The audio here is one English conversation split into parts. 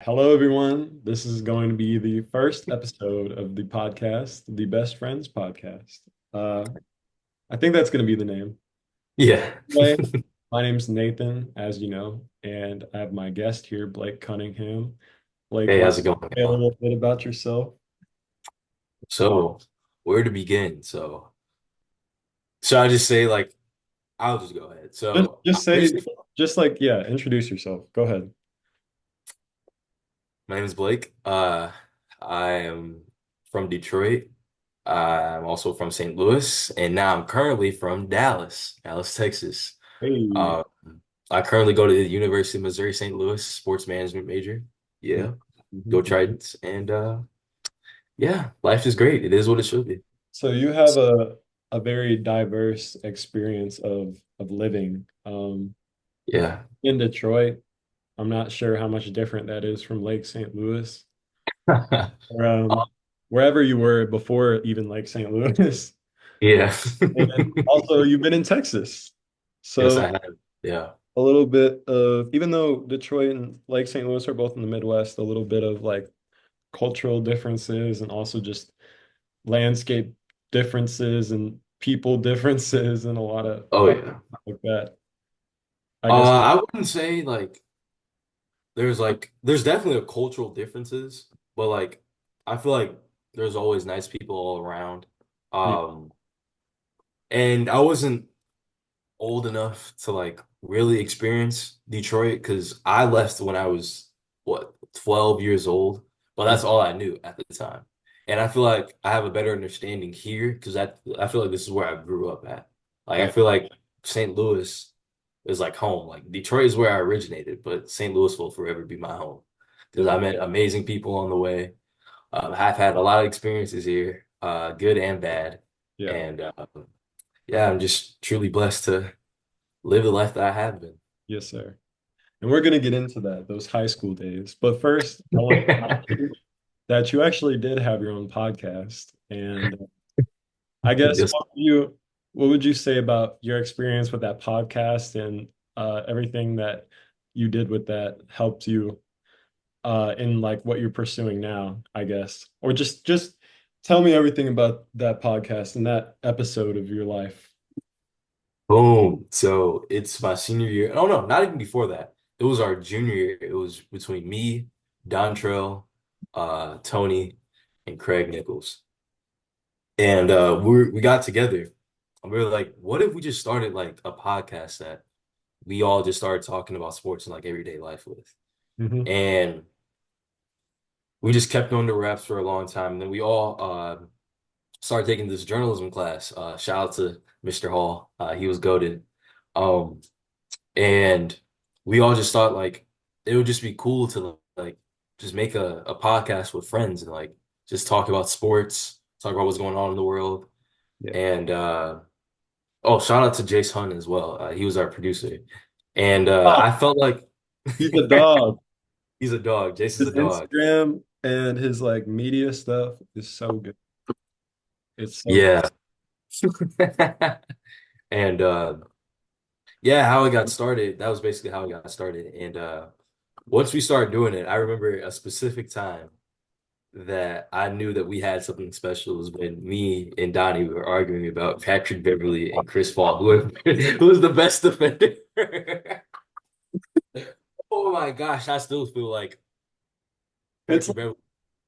Hello, everyone. This is going to be the first episode of the podcast, the Best Friends podcast. Uh, I think that's going to be the name. Yeah. Anyway, my name's Nathan, as you know, and I have my guest here, Blake Cunningham. Blake, Hey, why don't how's it going, you say a y'all? little bit about yourself? So, where to begin? So I just say like I'll just go ahead. Just, So, just say, originally, just like, yeah, introduce yourself. Go ahead. my name is Blake. I am from Detroit. I'm also from St. Louis, and now I'm currently from Dallas, Texas. Hey. Uh, I currently go to the University of Missouri St. Louis, sports management major. Yeah, go Mhm. Tridents, and yeah, life is great. It is what it should be. So you have a very diverse experience of living Yeah. in Detroit. I'm not sure how much different that is from Lake St. Louis or wherever you were before even Lake St. Louis. Yeah. And also, you've been in Texas. Yes, So I have. Yeah. a little bit of, even though Detroit and Lake St. Louis are both in the Midwest, a little bit of like cultural differences and also just landscape differences and people differences and a lot of Oh yeah. like that. I guess. I wouldn't say there's definitely a cultural differences, but like I feel like there's always nice people all around. Yeah. Um, and I wasn't old enough to like really experience Detroit because I left when I was what 12 years old, but that's all I knew at the time. And I feel like I have a better understanding here because I feel like this is where I grew up at. Like I Yeah. feel like St. Louis is like home. Like Detroit is where I originated, but St. Louis will forever be my home because I met amazing people on the way. I've had a lot of experiences here, good and bad, Yeah. and yeah, I'm just truly blessed to live the life that I have been. Yes, sir. And we're going to get into that, those high school days. But first, I want to mention that you actually did have your own podcast. And I guess Yes. what would you say about your experience with that podcast and everything that you did with that helped you in like what you're pursuing now, I guess. Or just tell me everything about that podcast and that episode of your life. Boom. So it's my senior year. Oh no, not even before that. It was our junior year. It was between me, Dontrell, Tony, and Craig Nichols. And we got together and we were like, what if we just started like a podcast that we all just started talking about sports in like everyday life with? Hmm. And we just kept on the wraps for a long time. And then we all started taking this journalism class. Shout out to Mr. Hall. He was goated. Um, and we all just thought like it would just be cool to like just make a podcast with friends and like just talk about sports, talk about what's going on in the world. Yeah. And oh, shout out to Jace Hunt as well. He was our producer. And Oh, I felt like he's a dog. he's a dog. Jace is His a dog. Instagram and his like media stuff is so good. It's so good. Yeah. And yeah, how it got started, that was basically how it got started. And once we started doing it, I remember a specific time that I knew that we had something special was when me and Donnie were arguing about Patrick Beverly and Chris Paul, who was the best defender. Oh my gosh, I still feel like It's Patrick Beverly.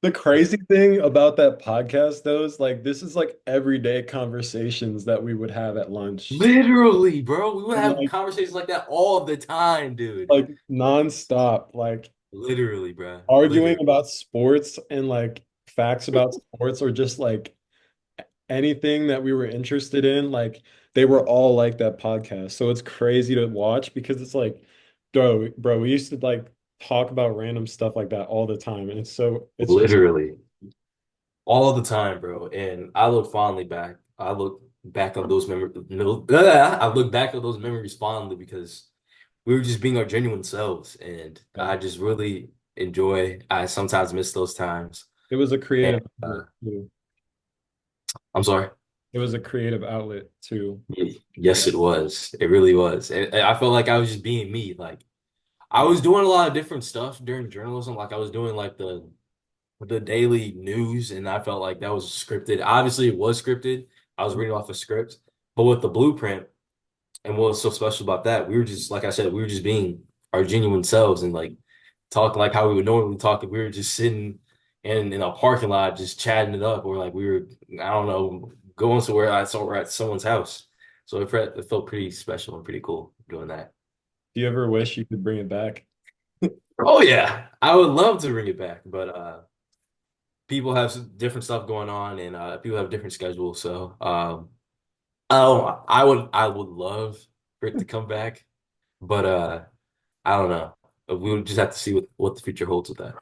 the crazy thing about that podcast though is like this is like everyday conversations that we would have at lunch. Literally, bro. We would And have conversations like that all the time, dude. like nonstop, like Literally, bro. arguing Literally. about sports and like facts about sports or just like anything that we were interested in, like they were all like that podcast. So it's crazy to watch because it's like, bro, we used to like talk about random stuff like that all the time. And it's just Literally. All the time, bro. And I look fondly back. I look back on those memories. I look back on those memories fondly because we were just being our genuine selves, and yeah. I just really enjoy. I sometimes miss those times, It was a and creative outlet too. I'm sorry. It was a creative outlet too. Yes, it was. It really was. And I felt like I was just being me. Like I was doing a lot of different stuff during journalism. Like I was doing like the daily news, and I felt like that was scripted. Obviously, it was scripted. I was reading off a script, but with the blueprint, and what was so special about that, we were just like I said, we were just being our genuine selves and like talking like how we would normally talk if we were just sitting in a parking lot just chatting it up, or like we were, I don't know, going somewhere I saw we're at someone's house. So it felt pretty special and pretty cool doing that. Do you ever wish you could bring it back? Oh yeah, I would love to bring it back, but people have some different stuff going on, and people have different schedules. So oh, I would love for it to come back, but I don't know. We would just have to see what the future holds with that.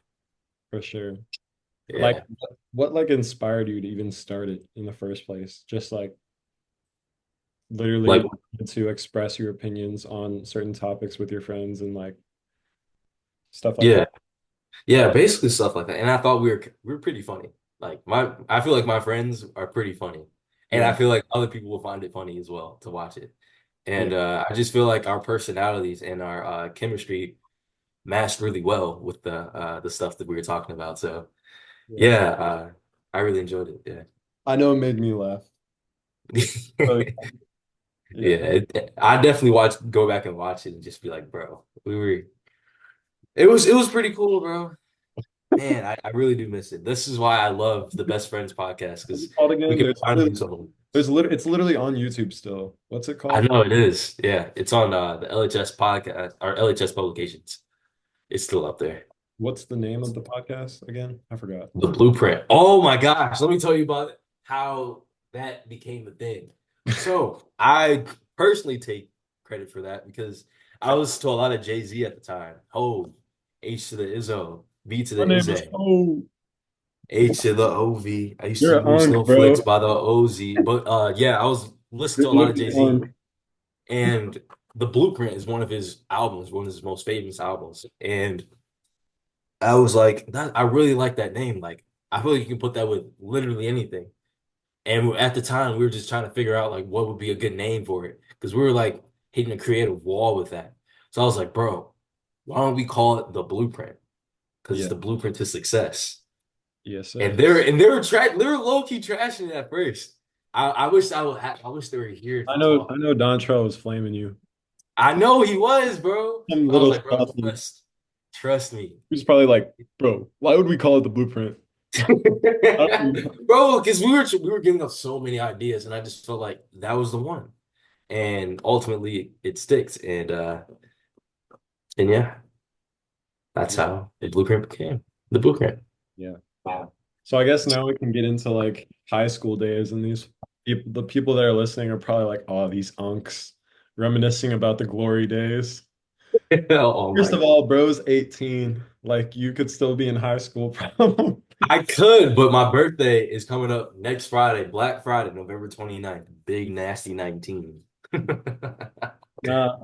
For sure. Like, Yeah. what like inspired you to even start it in the first place? Just like literally Like, wanted to express your opinions on certain topics with your friends and like stuff like yeah. that. Yeah, basically stuff like that. And I thought we were pretty funny. I feel like my friends are pretty funny. And I Yeah. feel like other people will find it funny as well to watch it. Yeah. And I just feel like our personalities and our chemistry matched really well with the stuff that we were talking about. So Yeah. yeah, I really enjoyed it. I know it made me laugh. So Yeah. yeah. Yeah, I definitely go back and watch it and just be like, bro, it was pretty cool, bro. Man, I really do miss it. This is why I love the Best Friends podcast What's it because called we again? can finally do something. It's literally on YouTube still. What's it I called? know it is. Yeah, it's on the LHS podcast or LHS publications. It's still up there. What's the name of the podcast again? I forgot. The Blueprint. Oh my gosh, let me tell you about how that became a thing. So I personally take credit for that because I listened to a lot of Jay-Z at the time. Oh, H to the Izzo, B to the My name is Izzy. Oh. H to the OV. I used to You're an move unk, bro. snowflakes by the OZ. But yeah, I was listening You're to a lot of literally an Jay-Z. unk. And The Blueprint is one of his albums, one of his most famous albums. And I was like, I really like that name. Like, I feel like you can put that with literally anything. And at the time, we were just trying to figure out like what would be a good name for it. Because we were like hitting a creative wall with that. So I was like, bro, why don't we call it The Blueprint? Because it's Yeah. the blueprint to success. Yes, And sir. they were low key trashing it at first. I wish they were here to I talk. know Dontrell was flaming you. I know he was, bro. Some But I was little like, bro, saucy. trust me. He was probably like, bro, why would we call it the blueprint? I don't know. Bro, because we were giving up so many ideas, and I just felt like that was the one. And ultimately it sticks. And yeah, that's Yeah. how the blueprint became the blueprint. Yeah. So I guess now we can get into like high school days, and these people, the people that are listening are probably like, oh, these unks reminiscing about the glory days. Oh First my of all, bro's 18. Like you could still be in high school, probably. I could, but my birthday is coming up next Friday, Black Friday, November 29th. Big nasty 19. Nah,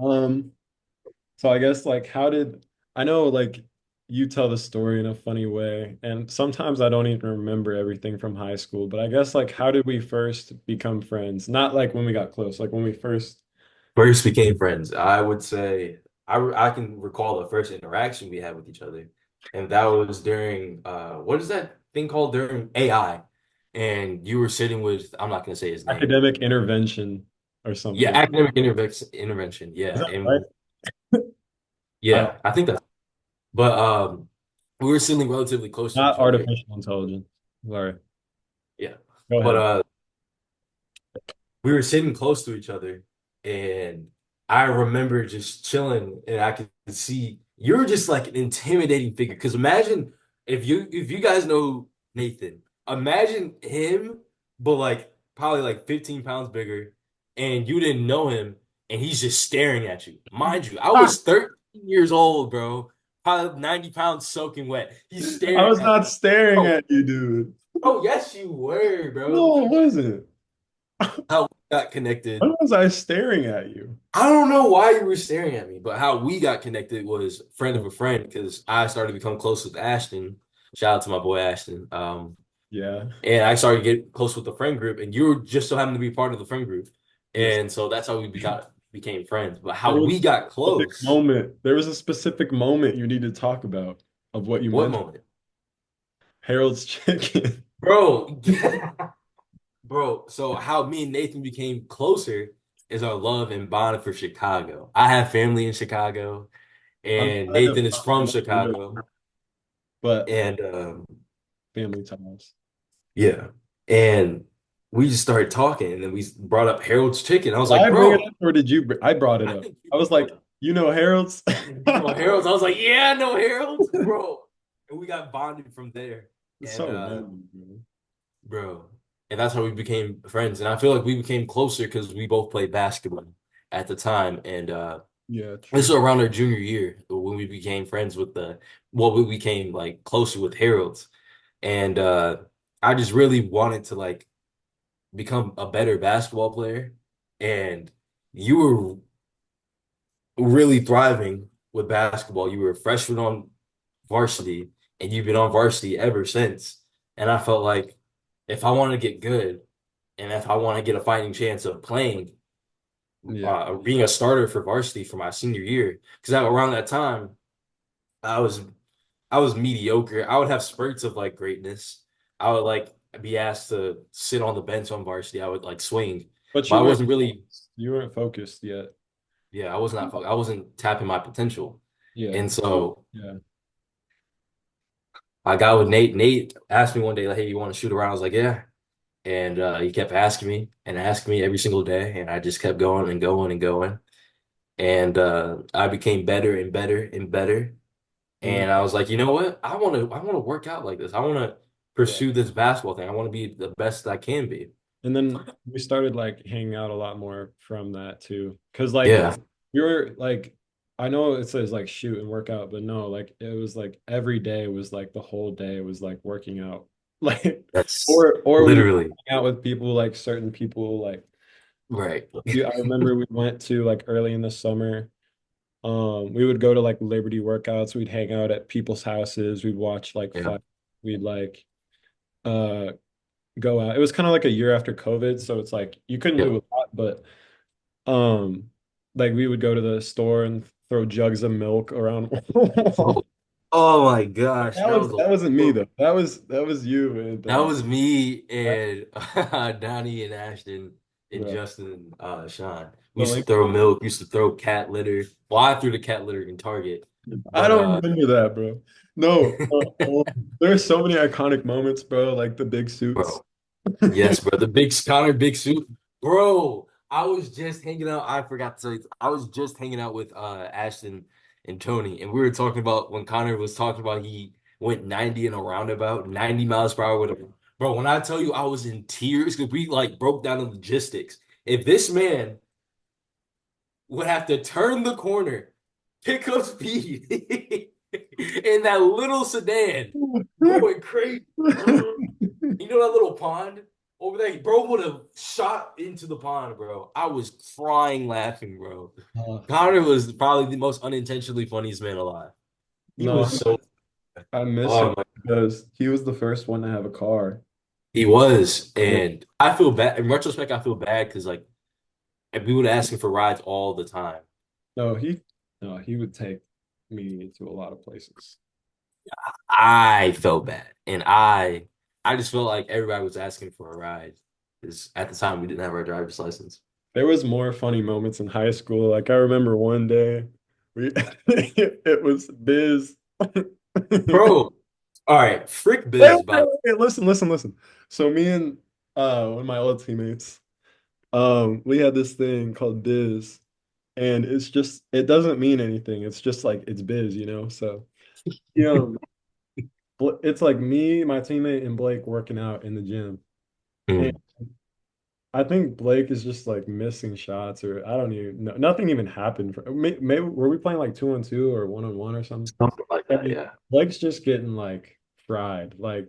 so I guess like how did I know like you tell the story in a funny way, and sometimes I don't even remember everything from high school, but I guess like how did we first become friends? Not like when we got close, like when we first. First became friends. I would say I can recall the first interaction we had with each other, and that was during what is that thing called during AI? And you were sitting with I'm not gonna say his name. Academic intervention or Yeah, something. academic intervention. Is Yeah, that right? and I don't, yeah, I think that's. But we were sitting relatively close to not each other. artificial intelligence. Sorry. Yeah, Go but ahead. we were sitting close to each other, and I remember just chilling, and I could see you're just like an intimidating figure. Because imagine if you guys know Nathan, imagine him, but like probably like 15 pounds bigger, and you didn't know him, and he's just staring at you. Mind you, I Ah, was 13 years old, bro, probably 90 pounds soaking wet. He's I staring was at not staring bro. at you, dude. Oh, yes, you were, bro. No, it wasn't. How we got connected. When was I staring at you? I don't know why you were staring at me, but how we got connected was friend of a friend because I started to become close with Ashton. Shout out to my boy Ashton. Yeah. And I started to get close with the friend group, and you were just so happened to be part of the friend group, Yes. and so that's how we became friends, but There how was we got a specific close. moment. There was a specific moment you need to talk about of what you What mentioned. moment? Harold's chicken. Bro, bro, so how me and Nathan became closer is our love and bond for Chicago. I have family in Chicago, I'm and kind of Nathan is from not really, Chicago. but And family ties. yeah, and we just started talking, and then we brought up Harold's Chicken. I was Did like, I bring it bro, up or did you? I brought it I up. think you I was brought like, it up. you know Harold's. You know Harold's? I was like, yeah, I know Harold's, bro. And we got bonded from there. It's And so random, bro. bro, and that's how we became friends. And I feel like we became closer because we both played basketball at the time. And Yeah, this is true. around our junior year when we became friends with we became like closer with Harold's. And I just really wanted to like become a better basketball player. And you were really thriving with basketball. You were a freshman on varsity, and you've been on varsity ever since. And I felt like if I want to get good, and if I want to get a fighting chance of playing, Yeah. being a starter for varsity for my senior year, because around that time I was I was mediocre. I would have spurts of like greatness. I would like be asked to sit on the bench on varsity. I would like swing, But but you I weren't wasn't really. you weren't focused yet. Yeah, I was not. I wasn't tapping my potential, Yeah. and so Yeah. I got with Nate. Nate asked me one day, like, "Hey, you want to shoot around?" I was like, "Yeah." And he kept asking me and asking me every single day, and I just kept going and going and going. And I became better and better and better. And then And I was like, you know what? I want to work out like this. I want to yeah. pursue this basketball thing. I want to be the best I can be. And then we started like hanging out a lot more from that too. Cause like Yeah, you were like I know it says like shoot and work out, but no, like it was like every day was like the whole day was like working out. Like that's or we literally hang out with people like certain people like right. I remember we went to like early in the summer. We would go to like Liberty workouts, we'd hang out at people's houses, we'd watch like Yeah, fight, we'd like uh go out. It was kind of like a year after COVID, so it's like you couldn't yeah. do a lot, but um, like we would go to the store and throw jugs of milk around. Oh, oh my gosh, That wasn't me though. That was you and that was me that- and Donnie and Ashton and bro. Justin and Sean. We But used to like throw milk. We used to throw cat litter. Well, I threw the cat litter in Target, I but don't remember that, bro. No, there's so many iconic moments, bro. Like the big suits. bro. Yes, bro. The big Connor big suit. Bro, I was just hanging out. I forgot to tell you. I was just hanging out with Ashton and Tony, and we were talking about when Connor was talking about he went 90 in a roundabout, 90 miles per hour with a bro. When I tell you I was in tears because we like broke down the logistics. If this man would have to turn the corner, pick up speed in that little sedan, going crazy. You know that little pond over there? Bro would have shot into the pond, bro. I was crying laughing, bro. Uh, Connor was probably the most unintentionally funniest man alive. He no, was so I miss him oh my, because he was the first one to have a car. he was. Yeah. And I feel bad in retrospect, I feel bad because like we would ask him for rides all the time. No, no, he would take me to a lot of places. I felt bad. And I just felt like everybody was asking for a ride. Because at the time we didn't have our driver's license. There was more funny moments in high school. Like I remember one day we it was Biz. Bro, all right, frick Wait, Biz, wait, by wait, listen, listen, listen. So me and one of my old teammates, we had this thing called Biz, and it's just it doesn't mean anything. It's just like it's Biz, you know. So yeah, it's like me, my teammate, and Blake working out in the gym. And Hmm, I think Blake is just like missing shots, or I don't even know. Nothing even happened. Maybe were we playing like 2-on-2 or 1-on-one or something? something like that, And yeah. Blake's just getting like fried. Like,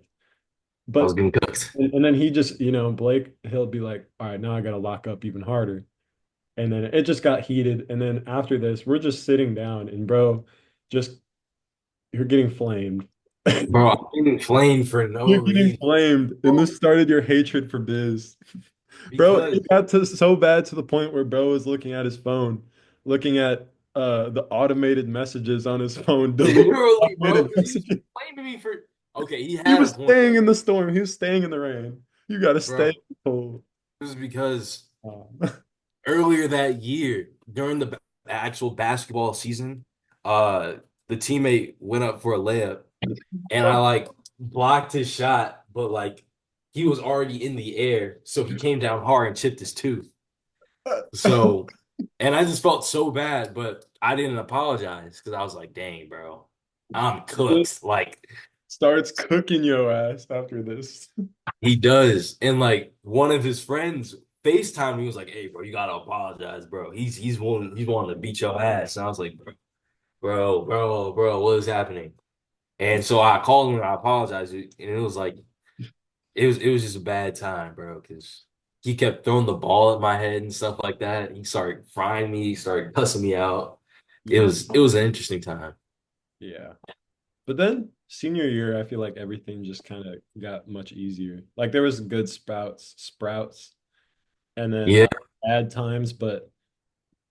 I was but getting cooked. and then he just, Blake, he'll be like, all right, now I gotta lock up even harder. And then it just got heated. And then after this, we're just sitting down and bro, just you're getting flamed. Bro, I'm getting flamed for no You're getting reason. flamed. And this started your hatred for Biz. Bro, because it got to so bad to the point where bro was looking at his phone, looking at the automated messages on his phone, delete literally, bro, automated because he was messages. blaming me for. Okay, he He had a was point, staying in the storm. He was staying in the rain. You gotta stay in bro. the cold. It was because Um, earlier that year during the actual basketball season, uh, the teammate went up for a layup, and I like blocked his shot, but like he was already in the air, so he came down hard and chipped his tooth. So, and I just felt so bad, but I didn't apologize because I was like, dang, bro, I'm just cooked. Like starts cooking your ass after this. he does. And like one of his friends FaceTime, he was like, hey, bro, you gotta apologize, bro. He's wanting to beat your ass. And I was like, bro, what is happening? And so I called him and I apologized. And it was like it was just a bad time, bro, because he kept throwing the ball at my head and stuff like that. He started frying me, he started cussing me out. Yeah, It was an interesting time. yeah. But then senior year, I feel like everything just kind of got much easier. Like there was good sprouts, and then Yeah, like bad times, but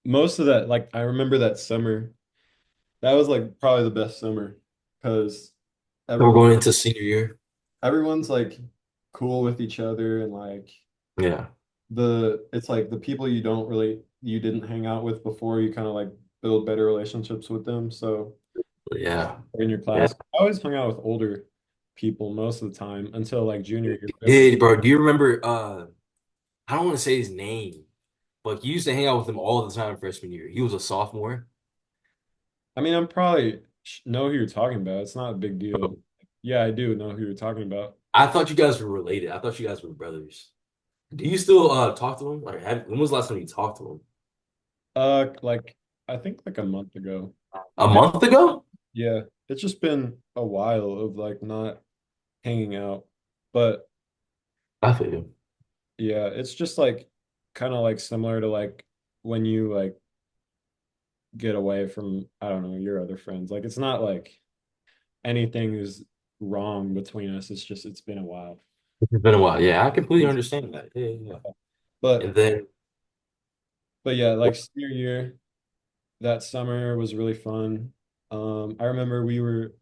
most of that, like I remember that summer, that was like probably the best summer because we're everyone going into senior year. everyone's like cool with each other and like Yeah, it's like the people you didn't hang out with before, you kind of like build better relationships with them. So yeah, in your yeah. class, I always hung out with older people most of the time until like junior year. Hey, bro, do you remember I don't want to say his name, but you used to hang out with him all the time freshman year. He was a sophomore. I mean, I'm probably know who you're talking about. It's not a big deal. Yeah, I do know who you're talking about. I thought you guys were related. I thought you guys were brothers. Do you still talk to him? Like, when was the last time you talked to him? Like I think like a month ago. A And month ago? yeah, it's just been a while of like not hanging out. But I feel you. yeah, it's just like kind of like similar to like when you like get away from, I don't know, your other friends. Like it's not like anything is wrong between us. It's just it's been a while. It's been a while. Yeah, I completely understand that. Yeah, yeah, yeah. And But then, but yeah, like senior year, that summer was really fun. I remember we were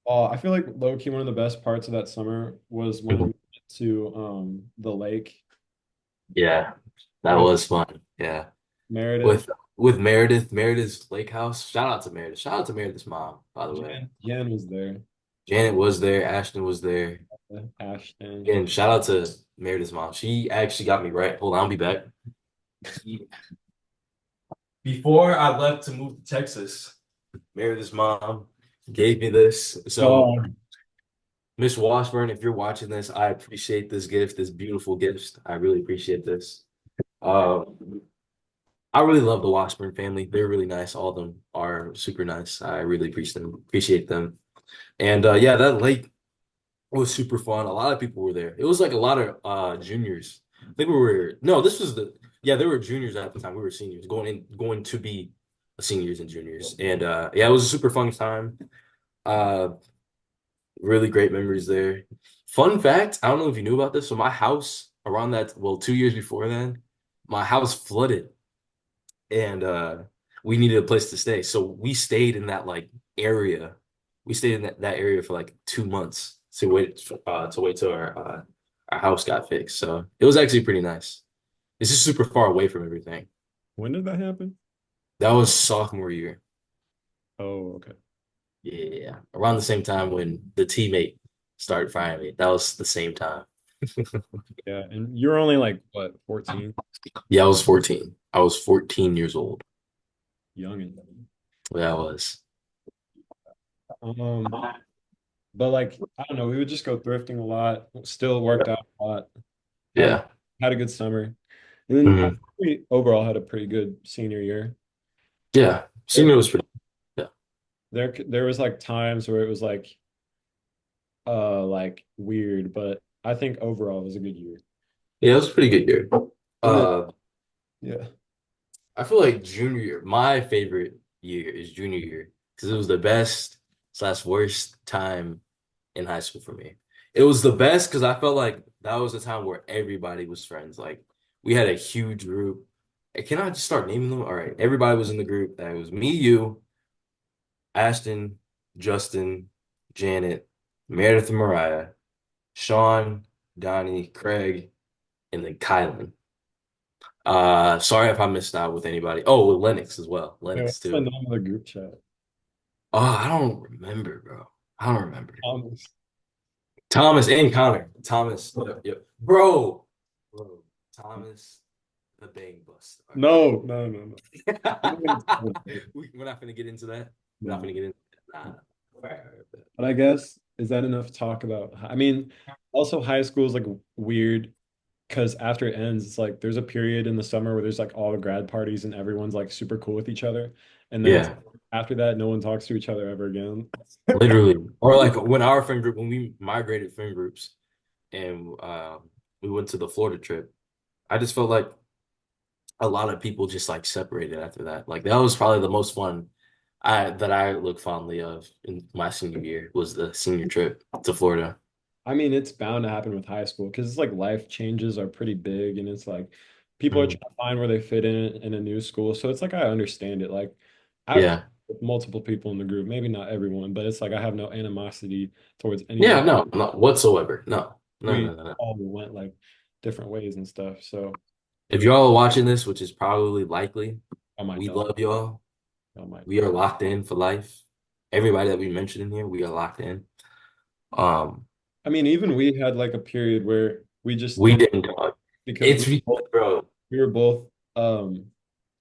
I feel like low key one of the best parts of that summer was when we went to the lake yeah, that with was fun. Yeah. Meredith. With Meredith's Lake House. Shout out to Meredith. Shout out to Meredith's mom, by the way. Jen was there. Janet was there. Ashton was there. Ashton. Again, shout out to Meredith's mom. She actually got me right. Hold on, I'll be back. Before I left to move to Texas, Meredith's mom gave me this. So, Oh, Miss Washburn, if you're watching this, I appreciate this gift, this beautiful gift. I really appreciate this. Um, I really love the Washburn family. They're really nice. All of them are super nice. I really appreciate them. And yeah, that lake was super fun. A lot of people were there. It was like a lot of juniors. I think we were no, this was the yeah, there were juniors at the time. We were seniors going to be seniors and juniors. And yeah, it was a super fun time. Uh really great memories there. Fun fact, I don't know if you knew about this. So my house around that, well, 2 years before then, my house flooded and we needed a place to stay. So we stayed in that like area. We stayed in that area for like 2 months to wait till our house got fixed. So it was actually pretty nice. It's just super far away from everything. when did that happen? That was sophomore year. Oh, okay. Yeah. Around the same time when the teammate started firing me. That was the same time. Yeah, and you're only like what, 14? Yeah, I was 14. I was 14 years old. Young and Yeah, I was. um, but like I don't know, we would just go thrifting a lot, still worked out a lot, had Yeah. had a good summer. And then I think Mhm. we overall had a pretty good senior year. Yeah. There Senior was pretty. Yeah. there was like times where it was like weird, but I think overall it was a good year. Yeah, it was a pretty good year. And then Uh, yeah. I feel like junior year, my favorite year is junior year because it was the best slash worst time in high school for me. It was the best because I felt like that was the time where everybody was friends. Like we had a huge group. Can I just start naming them? All right. Everybody was in the group. That was me, you, Ashton, Justin, Janet, Meredith and Mariah, Sean, Donnie, Craig, and then Kylan. Sorry if I missed out with anybody. Oh, with Lennox as well. Yeah, Lennox what's the too. name of the group chat? Oh, I don't remember, bro. I don't remember. Thomas. Thomas and Connor. Thomas. Yep, yep. Bro. Thomas, the bang bus. All No, no, no, no. right. We're not gonna get into that. We're not No. gonna get into that. Nah. All right, But I guess is that enough to talk about? I mean, also high school is like weird because after it ends, it's like there's a period in the summer where there's like all the grad parties and everyone's like super cool with each other. And then it's yeah, after that, no one talks to each other ever again. literally. Or like when our friend group, when we migrated friend groups and we went to the Florida trip, I just felt like a lot of people just like separated after that. Like that was probably the most fun I look fondly of in my senior year was the senior trip to Florida. I mean, it's bound to happen with high school because it's like life changes are pretty big and it's like people are Mhm. trying to find where they fit in a new school. So it's like I understand it. Like I've Yeah. talked with multiple people in the group, maybe not everyone, but it's like I have no animosity towards Yeah, anyone. no, not whatsoever. No. No, We no, no, no. all went like different ways and stuff. So If y'all are watching this, which is probably likely, oh my we dog, love y'all. oh my We are dog. locked in for life. Everybody that we mentioned in here, we are locked in. Um, I mean, even we had like a period where we just we didn't didn't talk. because It's bro. we were both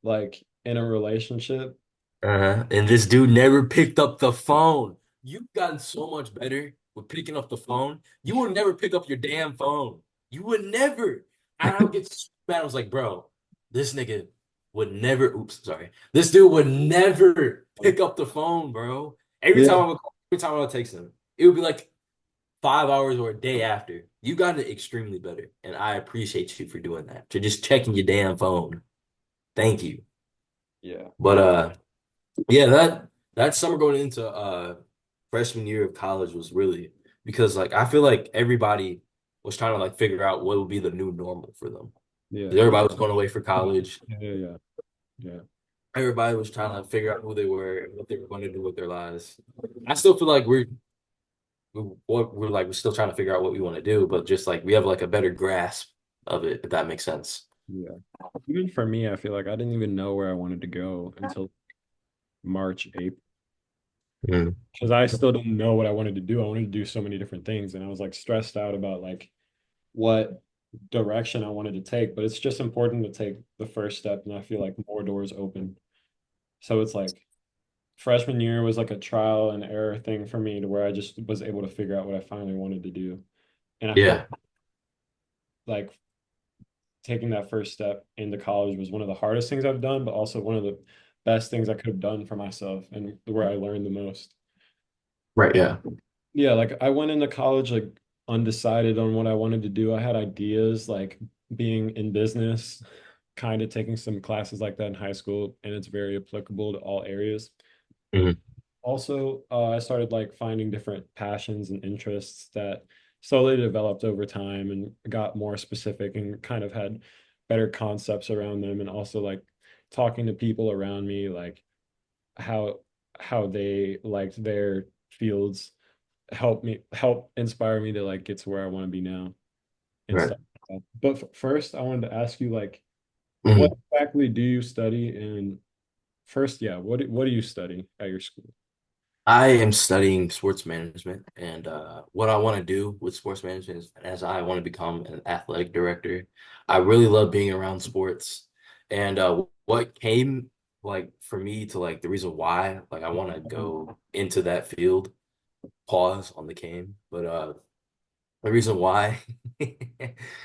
like in a relationship. And this dude never picked up the phone. You've gotten so much better with picking up the phone. You would never pick up your damn phone. You would never. And I would get so mad. I was like, bro, this nigga would never. Oops, sorry. This dude would never pick up the phone, bro. Yeah. Every time I would text him, it would be like 5 hours or a day after. You got it extremely better, and I appreciate you for doing that. For just checking your damn phone. Thank you. Yeah. But yeah, that summer going into freshman year of college was really because like I feel like everybody was trying to like figure out what would be the new normal for them. Yeah. 'Cause everybody was going away for Yeah. college. Yeah. Yeah. Everybody was trying to figure out who they were and what they were going to do with their lives. I still feel like we're still trying to figure out what we want to do, but just like we have like a better grasp of it, if that makes sense. Yeah. Even for me, I feel like I didn't even know where I wanted to go until March, April. Mm. Because I still didn't know what I wanted to do. I wanted to do so many different things. And I was like stressed out about like what direction I wanted to take. But it's just important to take the first step. And I feel like more doors open. So it's like freshman year was like a trial and error thing for me to where I just was able to figure out what I finally wanted to do. And I feel Yeah, like taking that first step into college was one of the hardest things I've done, but also one of the best things I could have done for myself and where I learned the most. right. Yeah. Yeah, like I went into college like undecided on what I wanted to do. I had ideas like being in business, kind of taking some classes like that in high school, and it's very applicable to all areas. Mhm. Also, I started like finding different passions and interests that slowly developed over time and got more specific and kind of had better concepts around them. And also like talking to people around me, like how how they liked their fields help inspire me to like get to where I want to be now and Right. stuff like that. But first, I wanted to ask you like, what Mhm. exactly do you study? And first, yeah, what do you study at your school? I am studying sports management, and what I want to do with sports management is, as I want to become an athletic director. I really love being around sports, and what came like for me to like the reason why like I want to go into that field. Pause on the came, but the reason why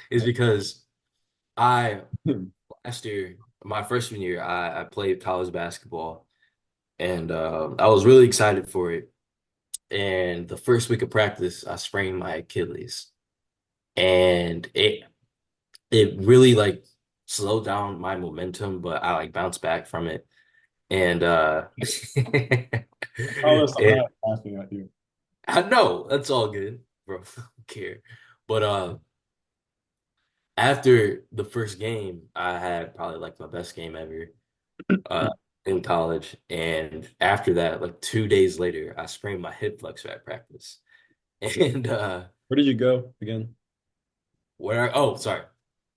is because I last year, my freshman year, I played college basketball, and I was really excited for it. And the first week of practice, I sprained my Achilles, and it really like slowed down my momentum, but I like bounced back from it. And I promise I'm and not laughing at you. I know that's all good, bro. I don't care. But after the first game, I had probably like my best game ever uh, in college. And after that, like 2 days later, I sprained my hip flexor at practice. And Where did you go again? oh, sorry.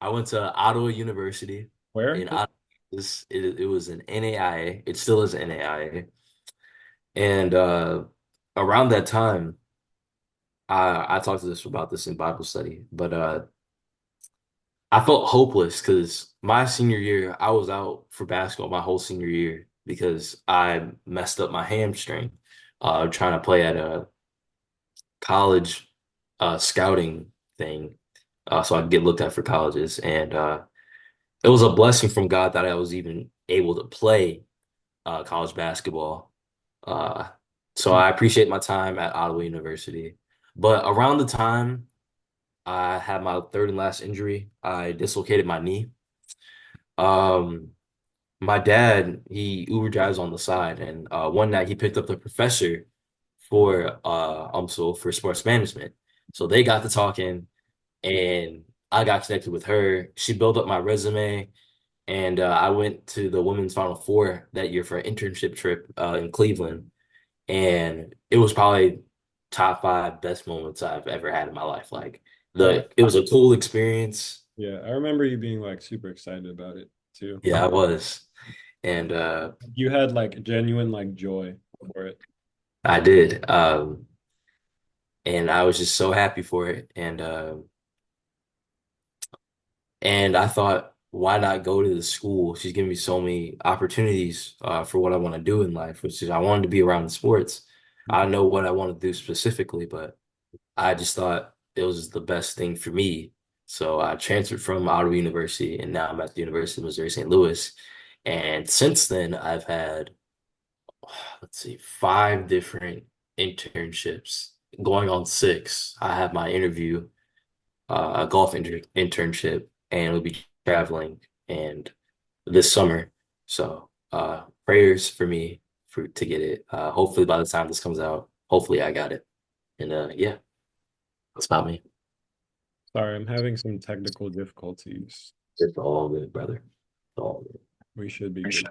I went to Ottawa University Where? in Ottawa. It was an NAIA. It still is an NAIA. And around that time, I talked to this about this in Bible study, but I felt hopeless because my senior year, I was out for basketball my whole senior year because I messed up my hamstring trying to play at a college scouting thing so I could get looked at for colleges. And it was a blessing from God that I was even able to play college basketball. Uh, so I appreciate my time at Ottawa University. But around the time I had my third and last injury, I dislocated my knee. Um, my dad, he Uber drives on the side, and one night he picked up the professor for UMSL for sports management. So they got to talking, and I got connected with her. She built up my resume, and I went to the women's Final Four that year for an internship trip in Cleveland, and it was probably top five best moments I've ever had in my life. Like Oh, it was a cool experience. yeah. I remember you being like super excited about it too. Yeah, I was, and You had like genuine like joy for it. I did. And I was just so happy for it. And I thought, why not go to the school? She's giving me so many opportunities for what I want to do in life, which is I wanted to be around sports. I Mhm. know what I want to do specifically, but I just thought it was the best thing for me. So I transferred from Ottawa University, and now I'm at the University of Missouri St. Louis. And since then, I've had, let's see, five different internships, going on six. I have my interview a golf internship and we'll be traveling and this summer. So prayers for me for to get it. Hopefully by the time this comes out, hopefully I got it. And yeah, that's about me. Sorry, I'm having some technical difficulties. It's all good, brother. It's all good. We should be good.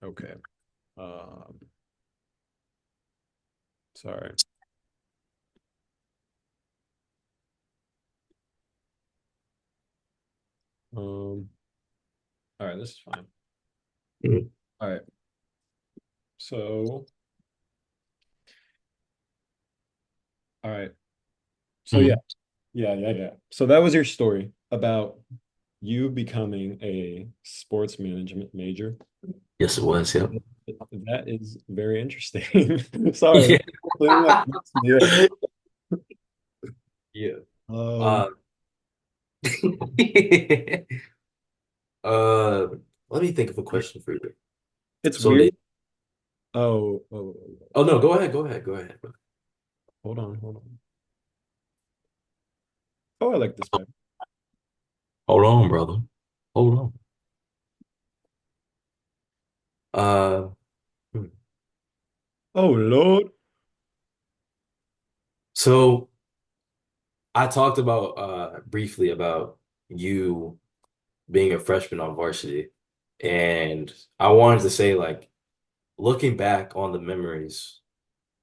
Okay. Um, sorry. All right, this is fine. Mhm. All right. So, all right. So yeah, Mhm. yeah. So that was your story about you becoming a sports management major. Yes, it was. Yep. That is very interesting. Sorry, Yeah. that's the thing that gets me. Yeah. Um, Uh, uh, let me think of a question for you. it's So weird. they, Oh, oh no, go ahead, go ahead, go ahead. hold on. Oh, I like this pen. Hold on, brother. Hold on. Uh, hmm. Oh Lord. So I talked about briefly about you being a freshman on varsity, and I wanted to say like looking back on the memories,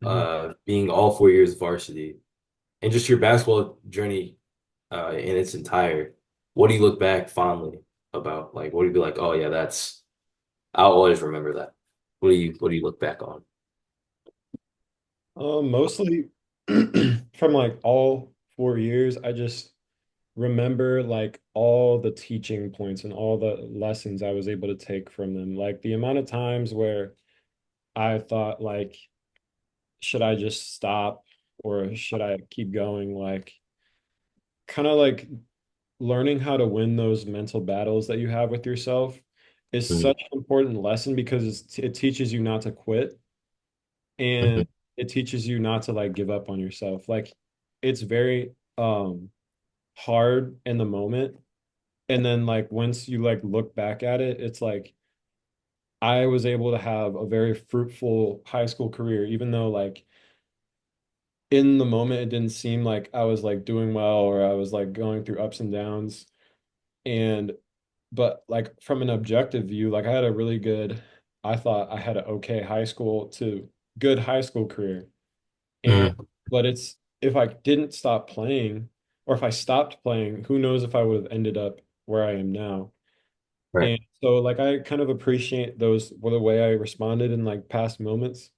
Mhm. being all 4 years varsity, and just your basketball journey in its entire. What do you look back fondly about? Like, what do you be like? Oh yeah, that's I'll always remember that. What do you look back on? Mostly from like all 4 years, I just remember like all the teaching points and all the lessons I was able to take from them. Like the amount of times where I thought like, should I just stop or should I keep going? Like kind of like learning how to win those mental battles that you have with yourself is Mhm. such an important lesson because it teaches you not to quit and Mhm. it teaches you not to like give up on yourself. Like it's very hard in the moment. And then like once you like look back at it, it's like I was able to have a very fruitful high school career, even though like in the moment it didn't seem like I was like doing well or I was like going through ups and downs. And but like from an objective view, like I had a really good, I thought I had an okay high school to good high school career. And Mm, but it's if I didn't stop playing or if I stopped playing, who knows if I would have ended up where I am now. right. And so like I kind of appreciate those well, the way I responded in like past moments.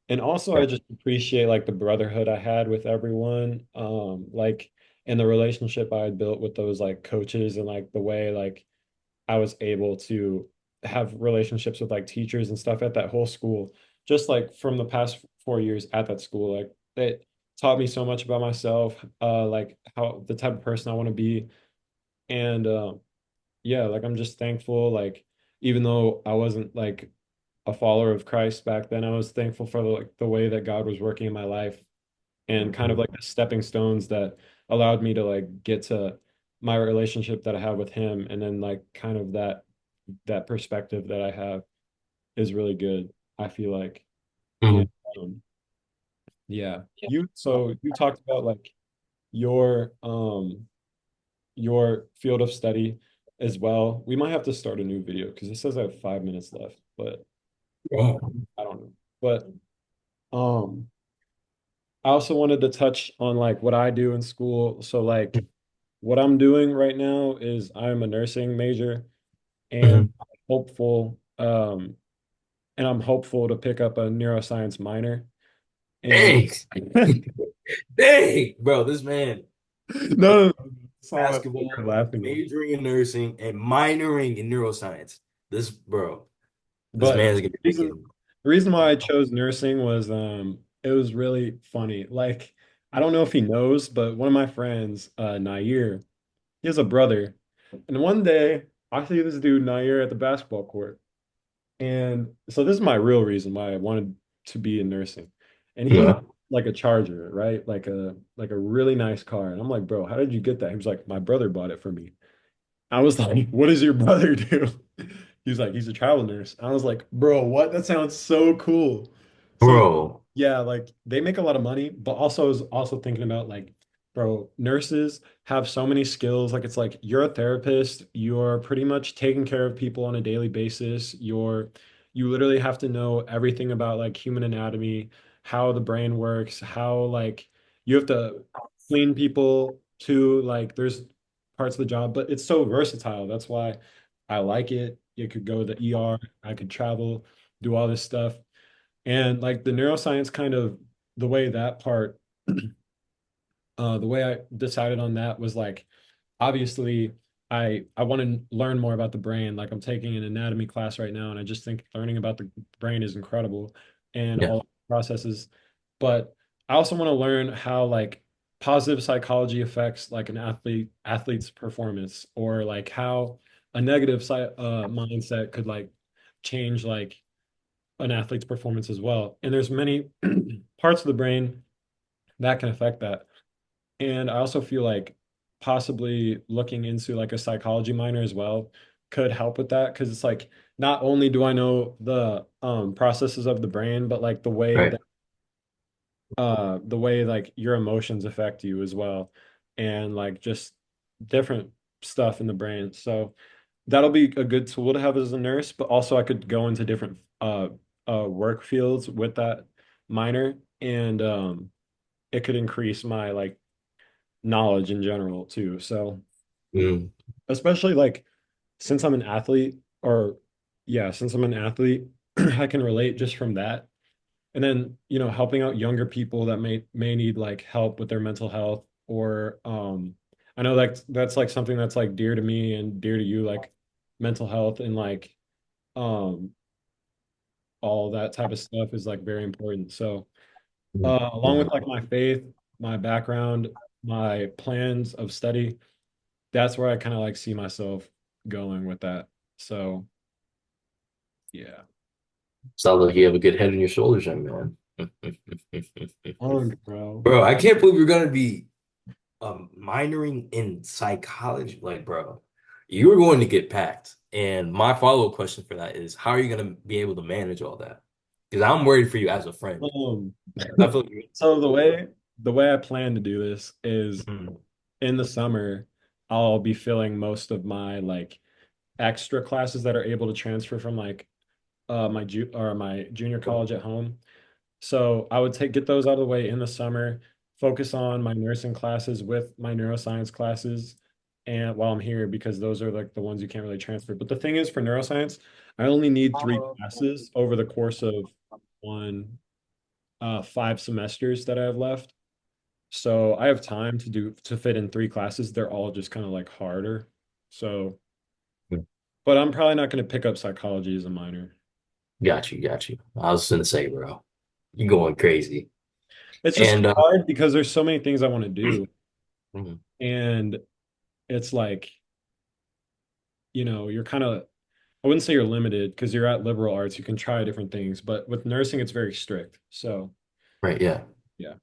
And also I Right. just appreciate like the brotherhood I had with everyone. Like and the relationship I had built with those like coaches and like the way like I was able to have relationships with like teachers and stuff at that whole school, just like from the past 4 years at that school. Like it taught me so much about myself, like how the type of person I want to be. And yeah, like I'm just thankful. Like even though I wasn't like a follower of Christ back then, I was thankful for like the way that God was working in my life and kind of like the stepping stones that allowed me to like get to my relationship that I have with him and then like kind of that perspective that I have is really good, I feel like. And Mm, yeah, you talked about like your your field of study as well. We might have to start a new video because it says I have 5 minutes left, but mm, I don't know. But um I also wanted to touch on like what I do in school. So like what I'm doing right now is I'm a nursing major and mm. hopeful I'm hopeful to pick up a neuroscience minor. And Dang, dang, bro, this man no, no, that's not what you're basketball, laughing at. majoring in nursing and minoring in neuroscience. This bro, this But man's gonna be making. the reason why I chose nursing was it was really funny. Like I don't know if he knows, but one of my friends, Nair, he has a brother. And one day I see this dude Nair at the basketball court. And so this is my real reason why I wanted to be in nursing. And he had Yeah, like a Charger, right? Like a really nice car. And I'm like, bro, how did you get that? He was like, my brother bought it for me. I was like, what does your brother do? He was like, he's a travel nurse. I was like, bro, what? That sounds so cool. So bro, yeah, like they make a lot of money, but also I was also thinking about like, bro, nurses have so many skills. Like it's like you're a therapist, you're pretty much taking care of people on a daily basis. You literally have to know everything about like human anatomy, how the brain works, how like you have to clean people too. Like there's parts of the job, but it's so versatile. That's why I like it. You could go to the ER, I could travel, do all this stuff. And like the neuroscience kind of the way that part, the way I decided on that was like obviously I want to learn more about the brain. Like I'm taking an anatomy class right now, and I just think learning about the brain is incredible and yeah. all the processes. But I also want to learn how like positive psychology affects like an athlete's performance, or like how a negative mindset could like change like an athlete's performance as well. And there's many parts of the brain that can affect that. And I also feel like possibly looking into like a psychology minor as well could help with that because it's like not only do I know the processes of the brain, but like Right. the way like your emotions affect you as well and like just different stuff in the brain. So that'll be a good tool to have as a nurse, but also I could go into different work fields with that minor and it could increase my like knowledge in general too. So Mm, especially like since I'm an athlete or yeah, since I'm an athlete, I can relate just from that. And then, you know, helping out younger people that may need like help with their mental health or I know that that's like something that's like dear to me and dear to you, like mental health and like um all that type of stuff is like very important. So mm. along with like my faith, my background, my plans of study, that's where I kind of like see myself going with that. So yeah. Sounds like you have a good head on your shoulders, young man. Oh, bro. Bro, I can't believe you're gonna be minoring in psychology. Like, bro, you were going to get packed. And my follow-up question for that is, how are you gonna be able to manage all that? Because I'm worried for you as a friend. Um, I feel like you're so the way overwhelmed. the way I plan to do this is Mhm. in the summer, I'll be filling most of my like extra classes that are able to transfer from like my junior college at home. So I would take get those out of the way in the summer, focus on my nursing classes with my neuroscience classes and while I'm here because those are like the ones you can't really transfer. But the thing is for neuroscience, I only need three classes over the course of one 5 semesters that I have left. So I have time to fit in three classes. They're all just kind of like harder. So, but I'm probably not going to pick up psychology as a minor. Got you, got you. I was gonna say, bro, you going crazy. It's just And hard because there's so many things I want to do. mhm, And it's like, you're kind of, I wouldn't say you're limited because you're at liberal arts. You can try different things, but with nursing, it's very strict. So, right, yeah. yeah,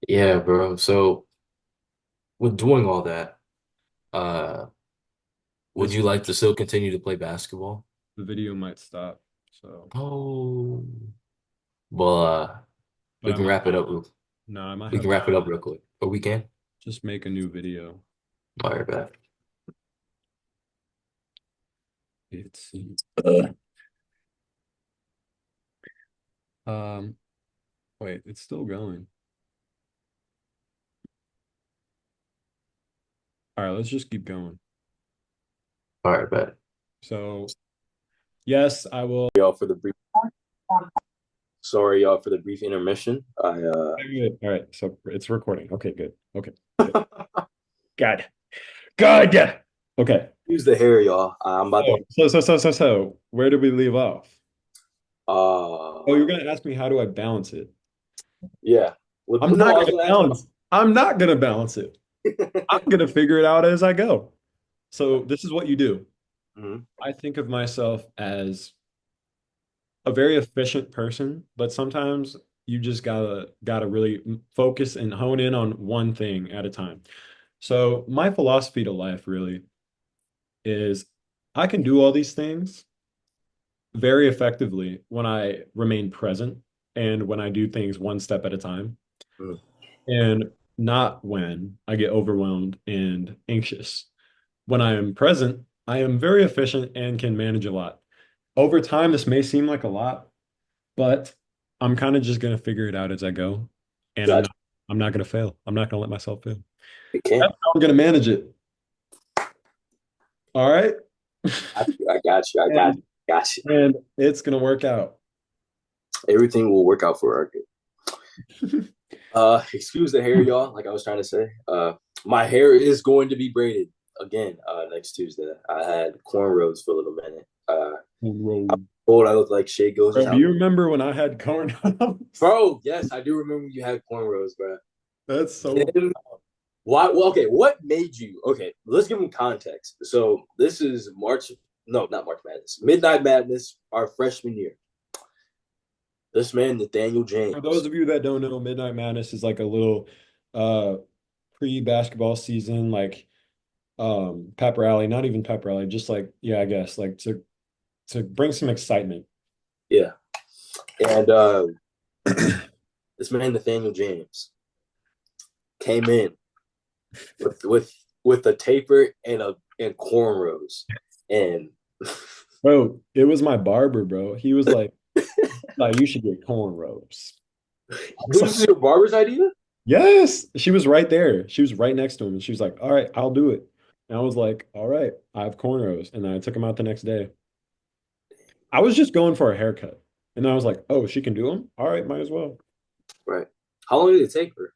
Yeah, bro. So with doing all that, uh, would this you like to still continue to play basketball? the video might stop. So, Oh, well, but we I can might, wrap it up. no, I might We have can to wrap it up real quick. Or we can. just make a new video. All right, bet. Let's see. Um, Wait, it's still going. All right, let's just keep going. All right, bet. So, yes, I will. Y'all for the brief. Sorry, y'all, for the brief intermission. All right, so it's recording. Okay, good. Okay, good. God, God. Okay. Use the hair, y'all. I'm about to. So, where did we leave off? Oh, you're Uh, gonna ask me how do I balance it? yeah. Well, I'm no, not I was gonna gonna ask you. balance. I'm not gonna balance it. I'm gonna figure it out as I go. So this is what you do. Mhm. I think of myself as a very efficient person, but sometimes you just gotta really focus and hone in on one thing at a time. So my philosophy to life really is I can do all these things very effectively when I remain present and when I do things one step at a time, Mhm. and not when I get overwhelmed and anxious. When I am present, I am very efficient and can manage a lot. Over time, this may seem like a lot, but I'm kind of just gonna figure it out as I go, and Gotcha. I'm not gonna fail. I'm not gonna let myself fail. You can. That's how I'm gonna manage it. All right, I got you. I got and you. Got you. and it's gonna work out. Everything will work out for our good. Excuse the hair, y'all. Like I was trying to say, my hair is going to be braided again next Tuesday. I had cornrows for a little minute. I'm Bro, told I look like Shea Gilgeous do out. you remember when I had cornrows? Bro, yes, I do remember you had cornrows, bro. That's so. Then why? Well, okay, what made you? Okay, let's give them context. So this is March. No, not March Madness. Midnight Madness, our freshman year. This man, Nathaniel For those James. of you that don't know, Midnight Madness is like a little uh pre-basketball season, like pep rally, not even pep rally, just like yeah, I guess like to bring some excitement. Yeah, and this man, Nathaniel James, came in with a taper and cornrows, and Bro, it was my barber, bro. He was like you should get cornrows. I was this like, is your barber's idea, yes. She was right there. She was right next to him, and she was like, "All right, I'll do it." And I was like, "All right, I have cornrows," and then I took him out the next day. I was just going for a haircut, and then I was like, "Oh, she can do them. All right, might as well." right? How long did it take her?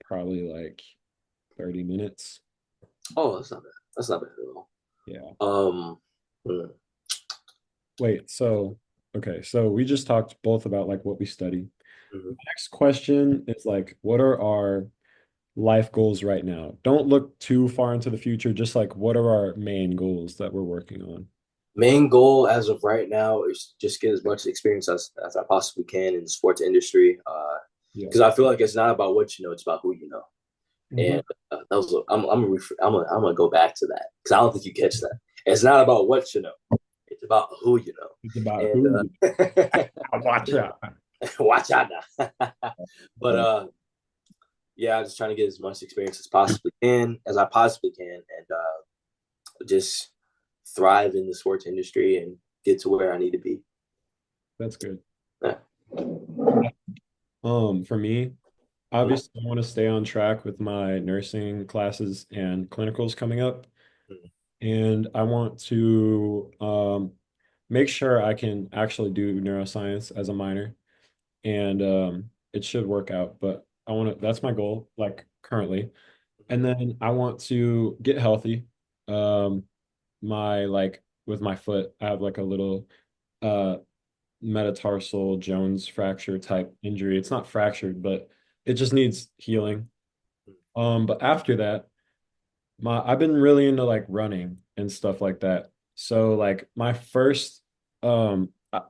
Probably like 30 minutes. Oh, that's not bad. That's not bad at all. Yeah. Hmm. Wait, so okay, so we just talked both about like what we study. Mhm. Next question is like, what are our life goals right now? Don't look too far into the future, just like what are our main goals that we're working on? Main goal as of right now is just get as much experience as I possibly can in the sports industry. Yeah. Because I feel like it's not about what you know, it's about who you know. Mhm. And that was I'm gonna go back to that because I don't think you catch that. It's not about what you know; it's about who you It's about know. who you And watch out. watch out now. But yeah, I'm just trying to get as much experience as I possibly can, and just thrive in the sports industry and get to where I need to be. That's good. Yeah. For me, obviously, I want to stay on track with my nursing classes and clinicals coming up, and I want to make sure I can actually do neuroscience as a minor, and it should work out. But I want to, that's my goal, like currently. And then I want to get healthy. Um, my like with my foot, I have like a little uh metatarsal Jones fracture type injury. It's not fractured, but it just needs healing. But after that, my I've been really into like running and stuff like that. So like my first I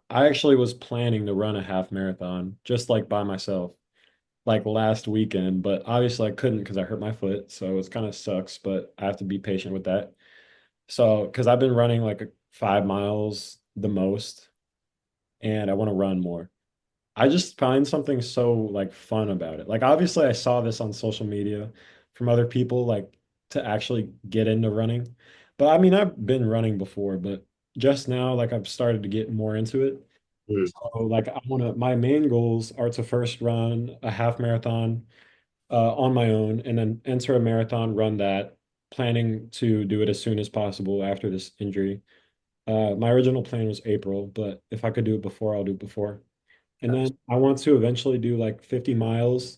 actually was planning to run a half marathon just like by myself like last weekend, but obviously I couldn't because I hurt my foot. So it kind of sucks, but I have to be patient with that. So because I've been running like 5 miles the most and I want to run more. I just find something so like fun about it. Like obviously I saw this on social media from other people like to actually get into running. But I mean I've been running before, but just now like I've started to get more into it. Mm, So like I want to my main goals are to first run a half marathon on my own and then enter a marathon, run that, planning to do it as soon as possible after this injury. My original plan was April, but if I could do it before, I'll do it before. And gotcha. then I want to eventually do like 50 miles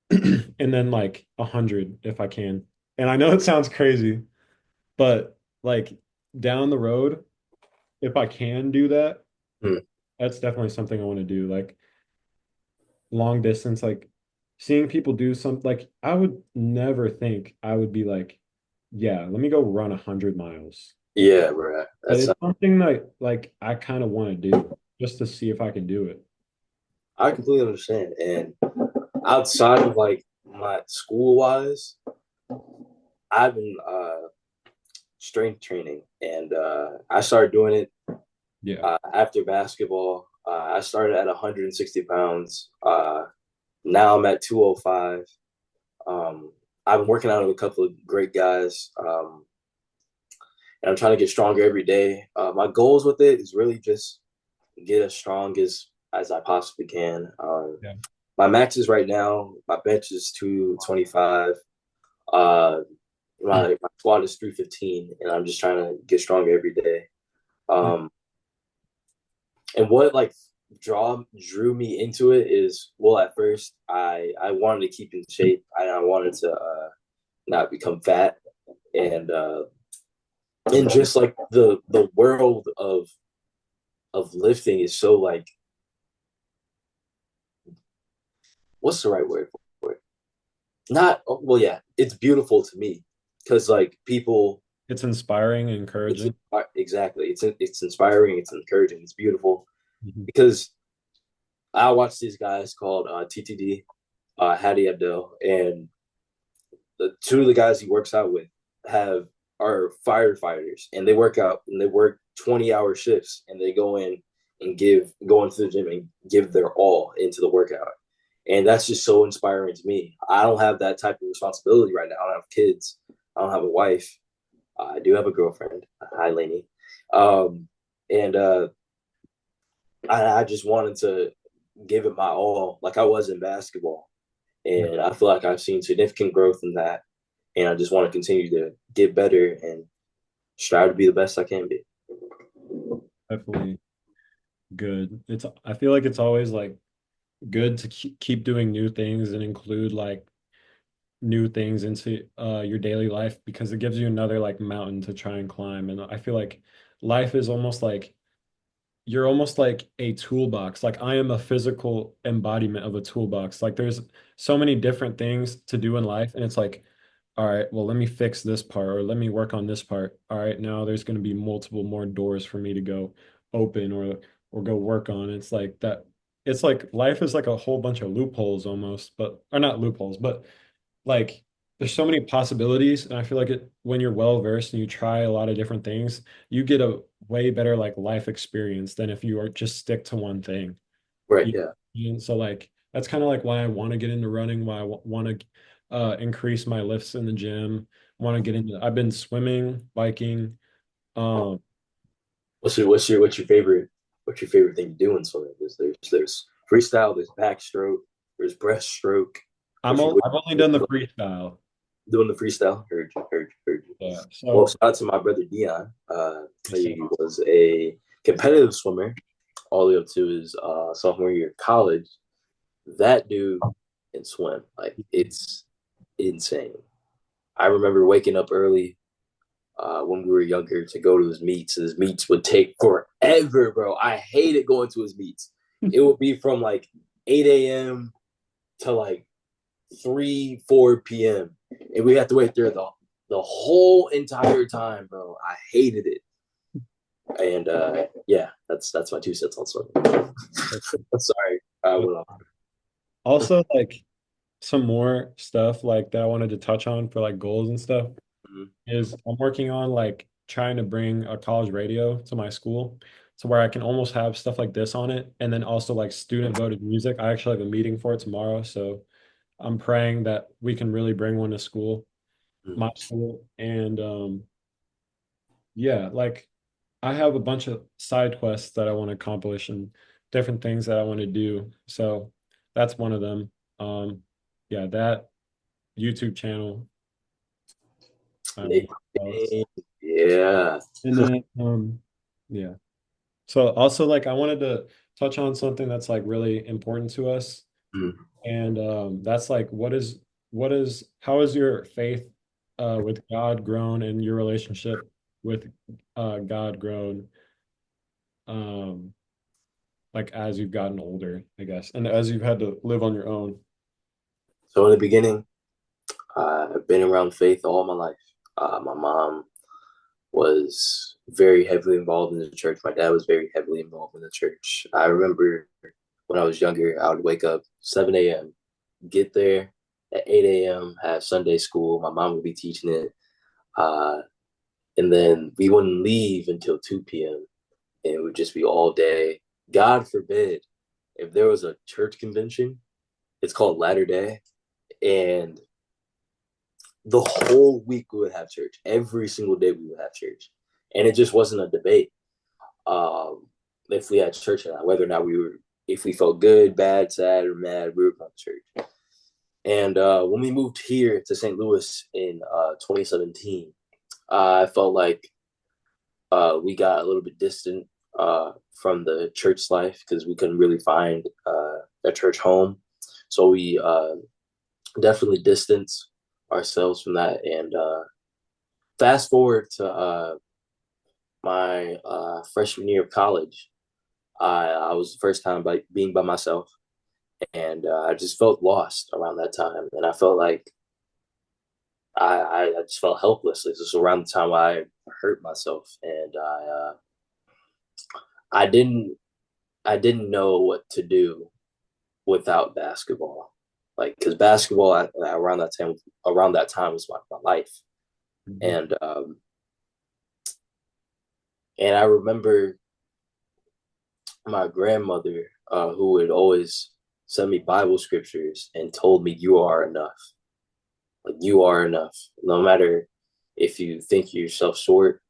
and then like 100 if I can. And I know it sounds crazy, but like down the road, if I can do that, Mm, that's definitely something I want to do. Like long distance, like seeing people do something like I would never think I would be like, yeah, let me go run 100 miles. yeah, bro. But That's it's something that like I kind of want to do just to see if I can do it. I completely understand. And outside of like my school wise, I've been strength training, and I started doing it Yeah. after basketball. I started at 160 pounds. Now I'm at 205. I've been working out with a couple of great guys, and I'm trying to get stronger every day. My goals with it is really just get as strong as I possibly can. Yeah. My max is right now. My bench is 225. Uh, my squat is 315, and I'm just trying to get stronger every day. Yeah. Um, and what like drew me into it is, well, at first I wanted to keep in shape. I wanted to not become fat, and just like the world of lifting is so like, what's the right word for it? Not well, yeah, it's beautiful to me because like people, It's inspiring and it's encouraging. exactly, it's inspiring, it's encouraging, it's beautiful Mhm. because I watch these guys called TTD, Hadi Abdel, and the two of the guys he works out with have are firefighters, and they work out and they work 20-hour shifts, and they go into the gym and give their all into the workout. And that's just so inspiring to me. I don't have that type of responsibility right now. I don't have kids. I don't have a wife. I do have a girlfriend. Hi, Lainey. Um, and I just wanted to give it my all, like I was in basketball. Yeah, And I feel like I've seen significant growth in that. And I just want to continue to get better and strive to be the best I can be. definitely good. It's I feel like it's always like good to keep doing new things and include like new things into your daily life because it gives you another like mountain to try and climb. And I feel like life is almost like you're almost like a toolbox. Like I am a physical embodiment of a toolbox. Like there's so many different things to do in life, and it's like, all right, well, let me fix this part or let me work on this part. All right, now there's going to be multiple more doors for me to go open or go work on. It's like that. It's like life is like a whole bunch of loopholes almost, but or not loopholes, but like there's so many possibilities and I feel like it when you're well versed and you try a lot of different things you get a way better like life experience than if you are just stick to one thing. Right. You- Yeah. and so like that's kind of like why I want to get into running, why I want to increase my lifts in the gym. Want to get into, I've been swimming, biking. Um, what's your favorite thing to do in swimming? There's freestyle, there's backstroke, there's breaststroke. I've only What done the you freestyle. doing the freestyle? Heard you. Yeah. Well, So shout out to my brother Dion. He was a competitive swimmer all the way up to his sophomore year of college. That dude can swim. Like it's insane. I remember waking up early when we were younger to go to his meets. And his meets would take forever, bro. I hated going to his meets. It would be from like 8 a.m. to like 3, 4 p.m. And we had to wait there the whole entire time, bro. I hated it. And yeah, that's my 2 cents on swimming. Sorry, I went off. also like some more stuff like that I wanted to touch on for like goals and stuff Mhm. is I'm working on like trying to bring a college radio to my school so where I can almost have stuff like this on it and then also like student voted music. I actually have a meeting for it tomorrow, so I'm praying that we can really bring one to school, my school. And yeah, like I have a bunch of side quests that I want to accomplish and different things that I want to do. So that's one of them. Yeah, that YouTube channel. Nick, What else? yeah. And then yeah. So also like I wanted to touch on something that's like really important to us. Mm. And that's like what is how is your faith with God grown and your relationship with God grown um like as you've gotten older, I guess, and as you've had to live on your own. So in the beginning, I've been around faith all my life. My mom was very heavily involved in the church. My dad was very heavily involved in the church. I remember when I was younger, I would wake up 7 a.m., get there at 8 a.m., have Sunday school. My mom would be teaching it. Uh, and then we wouldn't leave until 2 p.m. And it would just be all day. God forbid if there was a church convention, it's called Latter Day. And the whole week we would have church. Every single day we would have church. And it just wasn't a debate if we had church or not, whether or not if we felt good, bad, sad, or mad, we were going to church. And when we moved here to St. Louis in 2017, I felt like we got a little bit distant from the church life because we couldn't really find a church home. So we definitely distanced ourselves from that. And fast forward to my freshman year of college, I was the first time being by myself, and I just felt lost around that time, and I felt like I just felt helpless. This was around the time I hurt myself, and I didn't I didn't know what to do without basketball, like because basketball around that time was my life, Mhm. and and I remember my grandmother who would always send me Bible scriptures and told me you are enough. Like you are enough. No matter if you think yourself short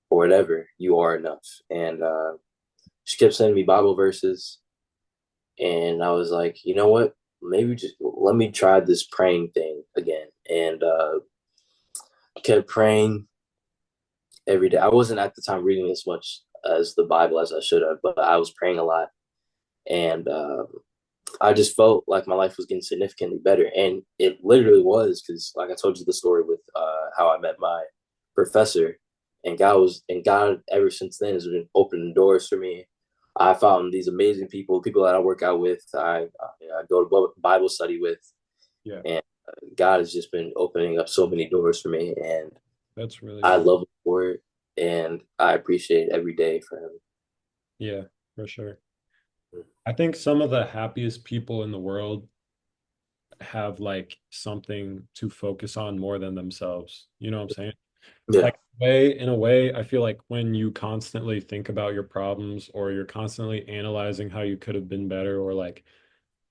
or whatever, you are enough. And she kept sending me Bible verses, and I was like, you know what? Maybe just let me try this praying thing again. And kept praying every day. I wasn't at the time reading as much as the Bible as I should have, but I was praying a lot, and I just felt like my life was getting significantly better, and it literally was because, like I told you, the story with how I met my professor, and God ever since then has been opening doors for me. I found these amazing people that I work out with, I go to Bible study with, Yeah, and God has just been opening up so many doors for me, and that's really I good. love him for it, and I appreciate every day for him. Yeah, for sure. I think some of the happiest people in the world have like something to focus on more than themselves. You know what I'm saying? Yeah, Like in a way, I feel like when you constantly think about your problems or you're constantly analyzing how you could have been better or like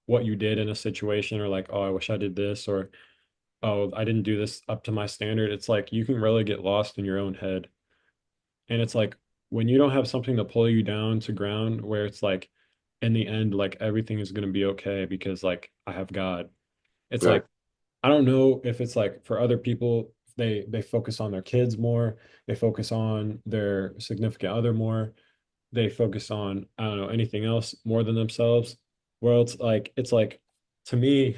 what you did in a situation, or like, oh, I wish I did this, or oh, I didn't do this up to my standard. It's like you can really get lost in your own head. And it's like when you don't have something to pull you down to ground where it's like in the end, like everything is going to be okay because like I have God. It's Right. like I don't know if it's like for other people, they focus on their kids more, they focus on their significant other more, they focus on, I don't know, anything else more than themselves. Well, it's like to me,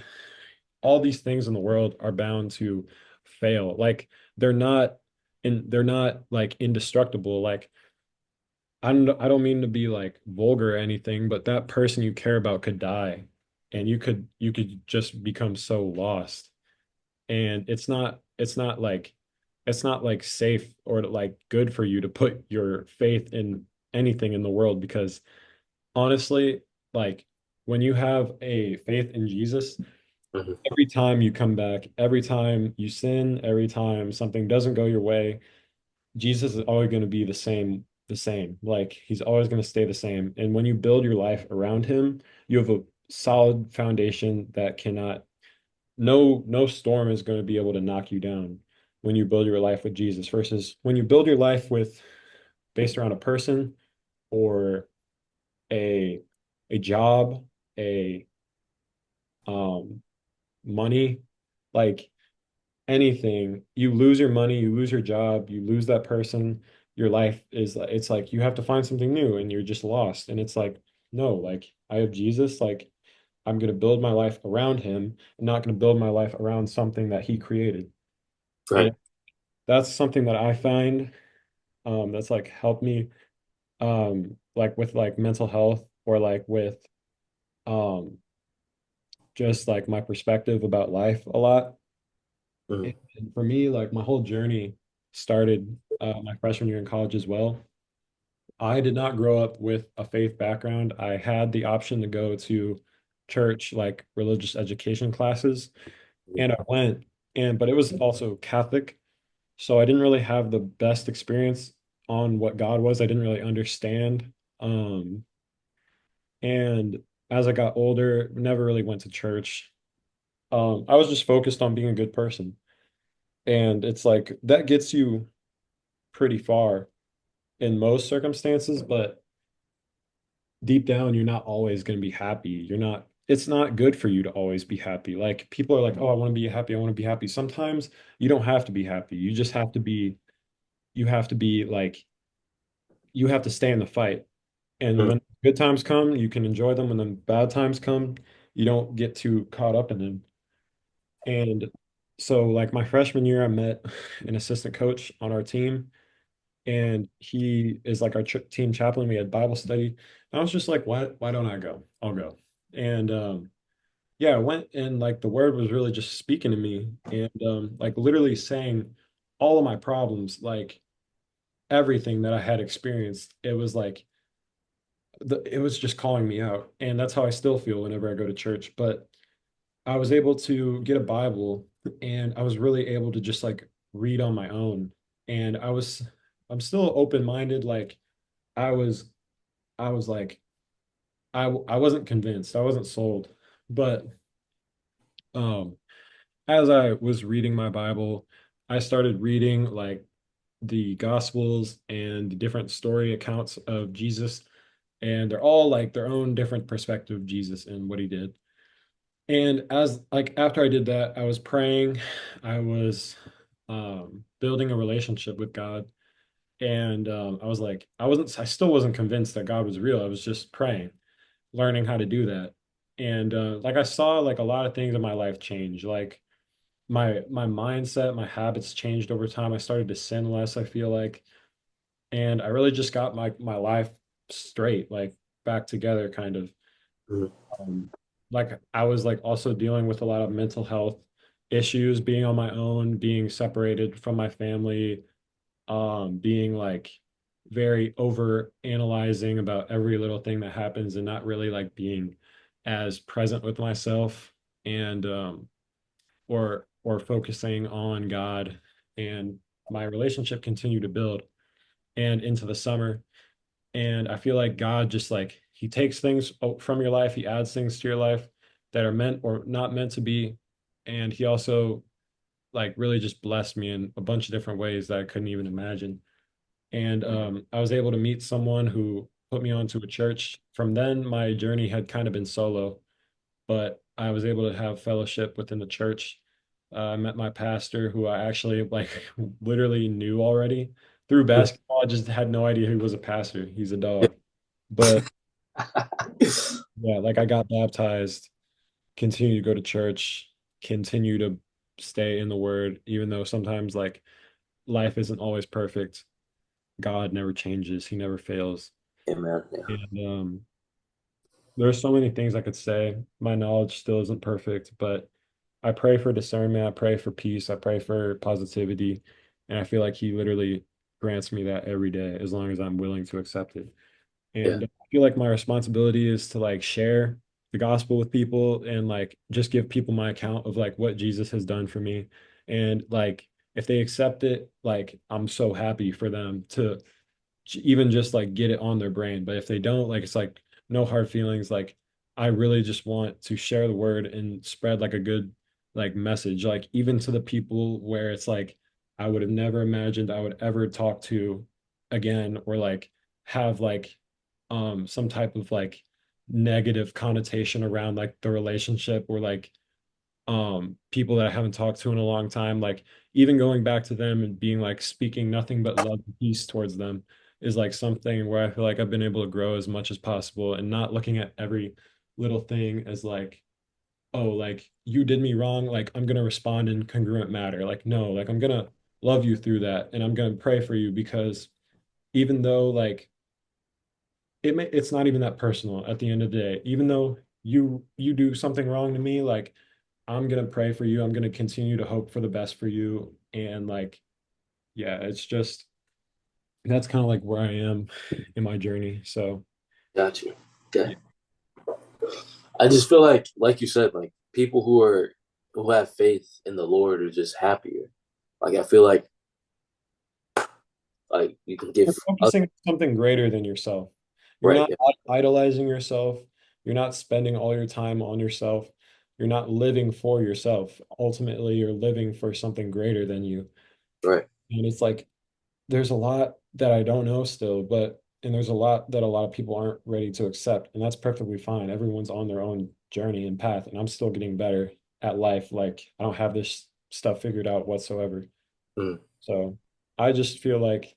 all these things in the world are bound to fail. Like they're not they're not like indestructible. Like I don't mean to be like vulgar or anything, but that person you care about could die and you could just become so lost. And it's not like safe or like good for you to put your faith in anything in the world because honestly, like when you have a faith in Jesus, Hmm. every time you come back, every time you sin, every time something doesn't go your way, Jesus is always going to be the same. Like he's always going to stay the same. And when you build your life around him, you have a solid foundation that cannot, no storm is going to be able to knock you down when you build your life with Jesus versus when you build your life with based around a person or a a job, a um money, like anything, you lose your money, you lose your job, you lose that person, your life is it's like you have to find something new and you're just lost. And it's like, no, like I have Jesus, like I'm going to build my life around him. I'm not going to build my life around something that he created. And Right. that's something that I find that's like helped me like with like mental health or like with um just like my perspective about life a lot. Hmm. And for me, like my whole journey started my freshman year in college as well. I did not grow up with a faith background. I had the option to go to church, like religious education classes, and I went, and but it was also Catholic, so I didn't really have the best experience on what God was. I didn't really understand. Um, and as I got older, never really went to church. I was just focused on being a good person. And it's like that gets you pretty far in most circumstances, but deep down, you're not always going to be happy. It's not good for you to always be happy. Like people are like, oh, I want to be happy. I want to be happy. Sometimes you don't have to be happy. You just have to you have to be like, you have to stay in the fight. And Hmm. when good times come, you can enjoy them. When the bad times come, you don't get too caught up in them. And so, like my freshman year, I met an assistant coach on our team and he is like our team chaplain. We had Bible study. I was just like, why don't I go? I'll go. And yeah, I went and like the word was really just speaking to me and like literally saying all of my problems, like everything that I had experienced. It was like it was just calling me out. And that's how I still feel whenever I go to church. But I was able to get a Bible and I was really able to just like read on my own. And I'm still open-minded. Like I was I was like I wasn't convinced. I wasn't sold. But um as I was reading my Bible, I started reading like the Gospels and the different story accounts of Jesus, and they're all like their own different perspective of Jesus and what he did. And as like after I did that, I was praying, I was building a relationship with God. And I was like, I still wasn't convinced that God was real. I was just praying, learning how to do that. And like I saw like a lot of things in my life change. Like my mindset, my habits changed over time. I started to sin less, I feel like. And I really just got my life straight, like back together kind of. Hmm. Um, like I was like also dealing with a lot of mental health issues, being on my own, being separated from my family, being like very over analyzing about every little thing that happens and not really like being as present with myself and or focusing on God. And my relationship continued to build and into the summer. And I feel like God just like he takes things from your life, he adds things to your life. that are meant or not meant to be. And he also like really just blessed me in a bunch of different ways that I couldn't even imagine. And I was able to meet someone who put me onto a church. From then, my journey had kind of been solo, but I was able to have fellowship within the church. I met my pastor, who I actually like literally knew already through basketball. I just had no idea he was a pastor. He's a dog. But yeah, like I got baptized, continue to go to church, continue to stay in the word, even though sometimes like life isn't always perfect. God never changes, he never fails. Amen. Yeah. And there's so many things I could say. My knowledge still isn't perfect, but I pray for discernment. I pray for peace. I pray for positivity. And I feel like he literally grants me that every day as long as I'm willing to accept it. Yeah. And I feel like my responsibility is to like share the gospel with people and like just give people my account of like what Jesus has done for me. And like if they accept it, like I'm so happy for them to even just like get it on their brain. But if they don't, like it's like no hard feelings. Like I really just want to share the word and spread like a good like message, like even to the people where it's like I would have never imagined I would ever talk to again or like have like some type of like negative connotation around like the relationship or like people that I haven't talked to in a long time, like even going back to them and being like speaking nothing but love and peace towards them is like something where I feel like I've been able to grow as much as possible and not looking at every little thing as like, oh, like you did me wrong, like I'm gonna respond in congruent matter. Like, no, like I'm gonna love you through that and I'm gonna pray for you because even though like it's not even that personal at the end of the day, even though you do something wrong to me, like I'm gonna pray for you. I'm gonna continue to hope for the best for you. And like, yeah, it's just that's kind of like where I am in my journey. So Got you. Okay. yeah, I just feel like you said, like people who have faith in the Lord are just happier. Like I feel like you can give you're focusing on something greater than yourself. You're right. not Yeah. idolizing yourself. You're not spending all your time on yourself. You're not living for yourself. Ultimately, you're living for something greater than you. Right. And it's like there's a lot that I don't know still, but and there's a lot that a lot of people aren't ready to accept, and that's perfectly fine. Everyone's on their own journey and path, and I'm still getting better at life. Like I don't have this stuff figured out whatsoever. Mm. So I just feel like,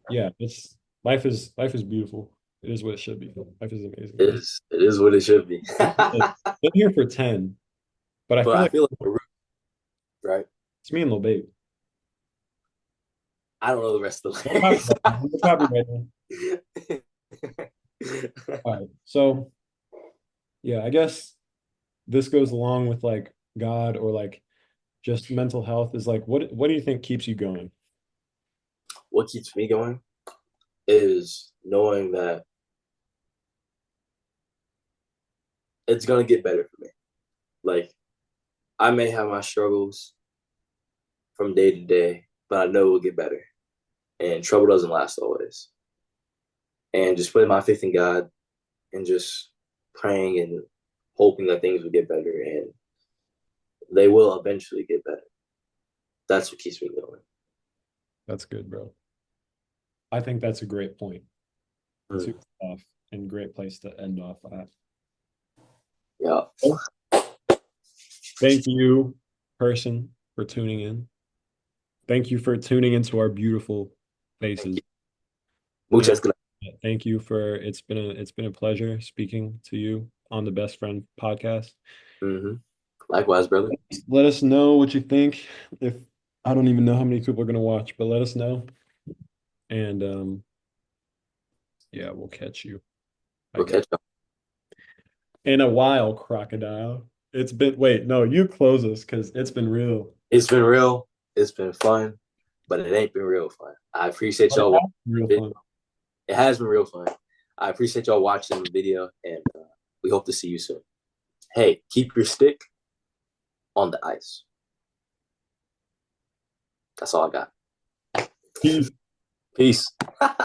yeah, it's life is beautiful. It is what it should be. Life is amazing. It is what it should be. Been here for 10, but I But feel I like feel like the root, right? it's me and Lil Baby. I don't know the rest of the No lyrics. copyright. No copyright. All right. So yeah, I guess this goes along with like God or like just mental health is like what do you think keeps you going? What keeps me going is knowing that it's gonna get better for me. Like I may have my struggles from day to day, but I know it will get better. And trouble doesn't last always. And just putting my faith in God and just praying and hoping that things will get better and they will eventually get better. That's what keeps me going. That's good, bro. I think that's a great point Mm. to off and great place to end off at. Yeah. Well, thank you, person, for tuning in. Thank you for tuning into our beautiful faces. And Muchas gracias. thank you for it's been a pleasure speaking to you on the Best Friend podcast. Mm-hmm. Likewise, brother. Let us know what you think. If I don't even know how many people are gonna watch, but let us know. And yeah, we'll catch you, I We'll guess. catch up. In a while, crocodile. It's been wait, no, you close us because it's been real. It's been real. It's been fun, but it ain't been real fun. I appreciate But it y'all watching has been real the video. fun. It has been real fun. I appreciate y'all watching the video, and we hope to see you soon. Hey, keep your stick on the ice. That's all I got. Peace. Peace.